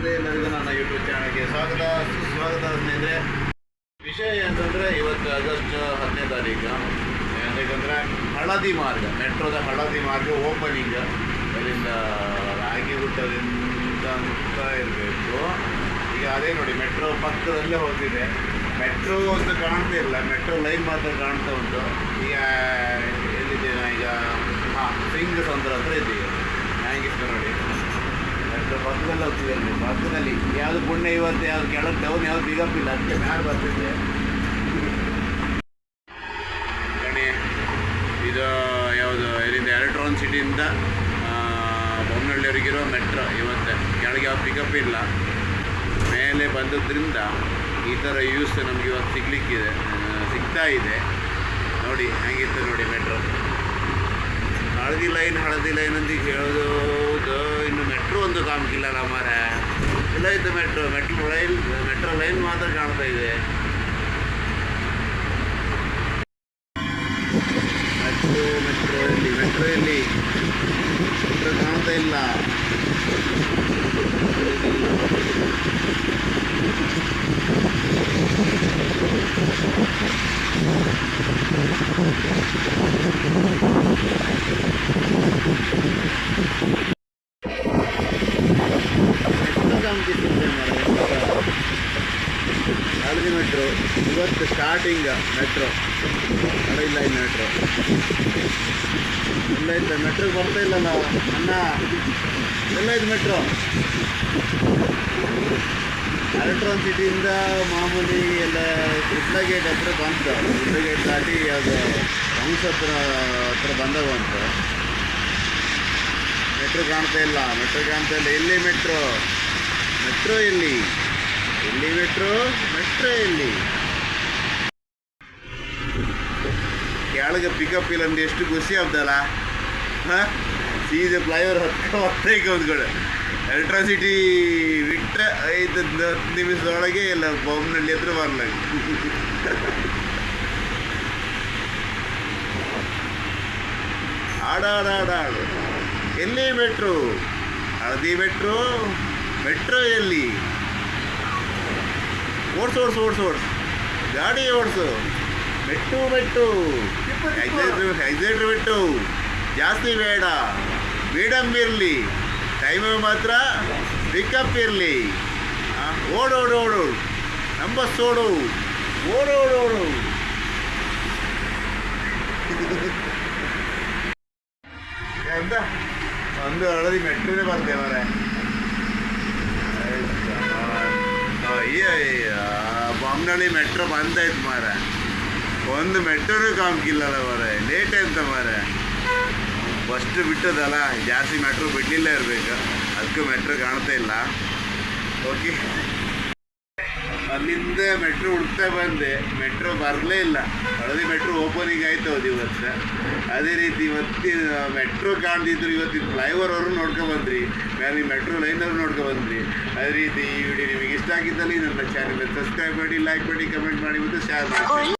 ನಮಸ್ತೆ ಎಲ್ಲರಿಗೂ ನನ್ನ ಯೂಟ್ಯೂಬ್ ಚಾನಲ್ಗೆ ಸುಸ್ವಾಗತ ಸ್ನೇಹಿತರೆ. ವಿಷಯ ಏನಂತಂದರೆ ಇವತ್ತು ಆಗಸ್ಟ್ 10ನೇ ತಾರೀಕು. ಯಾಕಂದರೆ ಹಳದಿ ಮಾರ್ಗ, ಮೆಟ್ರೋದ ಹಳದಿ ಮಾರ್ಗ ಓಪನಿಂಗ್. ಅದರಿಂದ ರಾಗಿಗುಟ್ಟದಿಂದ ಮುಕ್ತಾ ಇರಬೇಕು. ಈಗ ಅದೇ ನೋಡಿ, ಮೆಟ್ರೋ ಪಕ್ಕದಲ್ಲೇ ಹೋಗ್ತಿದೆ. ಮೆಟ್ರೋ ಅಂತ ಕಾಣ್ತಾ ಇಲ್ಲ, ಮೆಟ್ರೋ ಲೈನ್ ಮಾತ್ರ ಕಾಣ್ತಾ ಉಂಟು. ಈಗ ಎಲ್ಲಿದೆ ಈಗ? ಸಿಂಗ್ ಸಂದ್ರ ಹತ್ರ ಇದ್ದೀವಿ. ಹೇಗಿತ್ತು ನೋಡಿ, ಮೆಟ್ರೋ ಪಕ್ಕದಲ್ಲಿ ಹೋಗ್ತಿದೆ. ಅಲ್ಲಿ ಪಕ್ಕದಲ್ಲಿ ಯಾವುದು ಪುಣ್ಯ ಇವತ್ತು, ಯಾವ್ದು ಕೆಳಗೆ ಡೌನ್, ಯಾವ್ದು ಬಿಗಪ್ ಇಲ್ಲ, ಅದಕ್ಕೆ ಮ್ಯಾಲೆ ಬರ್ತಿದೆ. ಗಣಿ ಇದು ಯಾವುದು, ಇಲ್ಲಿಂದ ಎಲೆಕ್ಟ್ರಾನ್ ಸಿಟಿಯಿಂದ ಬೊಮ್ಮನಹಳ್ಳಿಯವರಿಗಿರೋ ಮೆಟ್ರೋ. ಇವತ್ತು ಕೆಳಗೆ ಯಾವ್ದು ಪಿಕಪ್ ಇಲ್ಲ, ಮೇಲೆ ಬಂದದ್ರಿಂದ ಈ ಥರ ಯೂಸ್ ನಮಗೆ ಇವತ್ತು ಸಿಗ್ತಾ ಇದೆ. ನೋಡಿ ಹೇಗಿತ್ತು ನೋಡಿ ಮೆಟ್ರೋ. ಹಳದಿ ಲೈನ್ ಅಂತ ಹೇಳೋದು. ಇನ್ನು ಮೆಟ್ರೋ ಒಂದು ಕಾಮಕ್ಕಿಲ್ಲಲ್ಲ ಮಾರ. ಎಲ್ಲ ಇತ್ತು ಮೆಟ್ರೋ ಲೈನ್ ಮಾತ್ರ ಕಾಣ್ತಾ ಇದೆ. ಮೆಟ್ರೋ ಎಲ್ಲಿ ಕಾಣ್ತಾ ಇಲ್ಲ. ಹಳದಿ ಮೆಟ್ರೋ ಇವತ್ತು ಸ್ಟಾರ್ಟಿಂಗ್. ಮೆಟ್ರೋ ಹಳದಿ ಲೈನ್ ಮೆಟ್ರೋ ಎಲ್ಲ ಇತ್ತು. ಮೆಟ್ರೋ ಬರ್ತಾ ಇಲ್ಲಲ್ಲ ಅಣ್ಣ, ಎಲ್ಲ ಇದು ಮೆಟ್ರೋ. ಎಲೆಕ್ಟ್ರಾನ್ ಸಿಟಿಯಿಂದ ಮಾಮೂಲಿ ಎಲ್ಲ ಉಡ್ಲ ಗೇಟ್ ಹತ್ರ ಬಂತು. ಉಡ್ಲ ಗೇಟ್ ದಾಟಿ ಅದು ಹಂಸ ಹತ್ರ ಬಂದಾಗ ಬಂತು. ಮೆಟ್ರೋ ಕಾಣ್ತಾ ಇಲ್ಲ. ಎಲ್ಲಿ ಮೆಟ್ರೋ ಎಲ್ಲಿ ಮೆಟ್ರೋ ಎಲ್ಲಿ? ಕೆಳಗೆ ಪಿಕಪ್ ಇಲ್ಲ ಅಂದ್ರೆ ಎಷ್ಟು ಖುಷಿ ಆಗ್ದಲ್ಲ. ಸೀದಾ ಫ್ಲೈಓವರ್ ಹೊತ್ತೈಕೆ ಅಂದ್ಕೊಡು. ಎಲೆಕ್ಟ್ರಾಸಿಟಿ ಬಿಟ್ಟರೆ 5-10 ನಿಮಿಷದೊಳಗೆ ಎಲ್ಲ ಬೊಮ್ಮನಹಳ್ಳಿ ಹತ್ರ ಬರ್ಲಾಗ. ಆಡಾಡು ಎಲ್ಲಿ ಮೆಟ್ರೋ? ಹಳದಿ ಮೆಟ್ರೋ ಎಲ್ಲಿ? ಓಡಿಸು ಗಾಡಿ ಓಡಿಸು. ಮೆಟ್ಟು ಎಕ್ಸೈಟ್ರ್ ಬಿಟ್ಟು ಜಾಸ್ತಿ ಬೇಡ, ಮೀಡಿಯಮ್ ಇರಲಿ, ಟೈಮ್ ಮಾತ್ರ ಪಿಕಪ್ ಇರಲಿ. ಓಡೋಡು ನಂಬರ್ಸೋಡು, ಓಡೋಡು. ಅಂತ ಒಂದು ಹಳದಿ ಮೆಟ್ರೋನೇ ಬರ್ತೇವೆ ಮಾರ. ಬೊಮ್ಮನಹಳ್ಳಿ ಮೆಟ್ರೋ ಬಂದಾಯ್ತು ಮಾರ. ಒಂದು ಮೆಟ್ರೋನೂ ಕಾಮ್ಕಿಲ್ಲಲ್ಲ ಮಾರ. ಲೇಟ್ ಅಂತ ಮಾರ. ಫಸ್ಟ್ ಬಿಟ್ಟದಲ್ಲ, ಜಾಸ್ತಿ ಮೆಟ್ರೋ ಬಿಡಲಿಲ್ಲ ಇರಬೇಕು, ಅದಕ್ಕೂ ಮೆಟ್ರೋ ಕಾಣ್ತಾ ಇಲ್ಲ. ಓಕೆ, ಅಲ್ಲಿಂದ ಮೆಟ್ರೋ ಹುಡುಕ್ತಾ ಬಂದೆ, ಮೆಟ್ರೋ ಬರಲೇ ಇಲ್ಲ. ಹಳದಿ ಮೆಟ್ರೋ ಓಪನಿಂಗ್ ಆಯ್ತು ಅದು ಇವತ್ತು. ಅದೇ ರೀತಿ ಇವತ್ತಿನ ಮೆಟ್ರೋ ಕಾಣ್ತಿದ್ರು. ಇವತ್ತಿನ ಫ್ಲೈಓವರ್ ನೋಡ್ಕೊಬಂದ್ರಿ, ಮೇಲೆ ಮೆಟ್ರೋ ಲೈನವ್ರು ನೋಡ್ಕೊಬಂದ್ರಿ. ಅದೇ ರೀತಿ ಈ ವಿಡಿಯೋ ನಿಮಗೆ ಇಷ್ಟ ಆಗಿದ್ದಲ್ಲಿ ನನ್ನ ಚಾನಲ್ ಸಬ್ಸ್ಕ್ರೈಬ್ ಮಾಡಿ, ಲೈಕ್ ಮಾಡಿ, ಕಮೆಂಟ್ ಮಾಡಿ ಮತ್ತು ಶೇರ್ ಮಾಡಿ.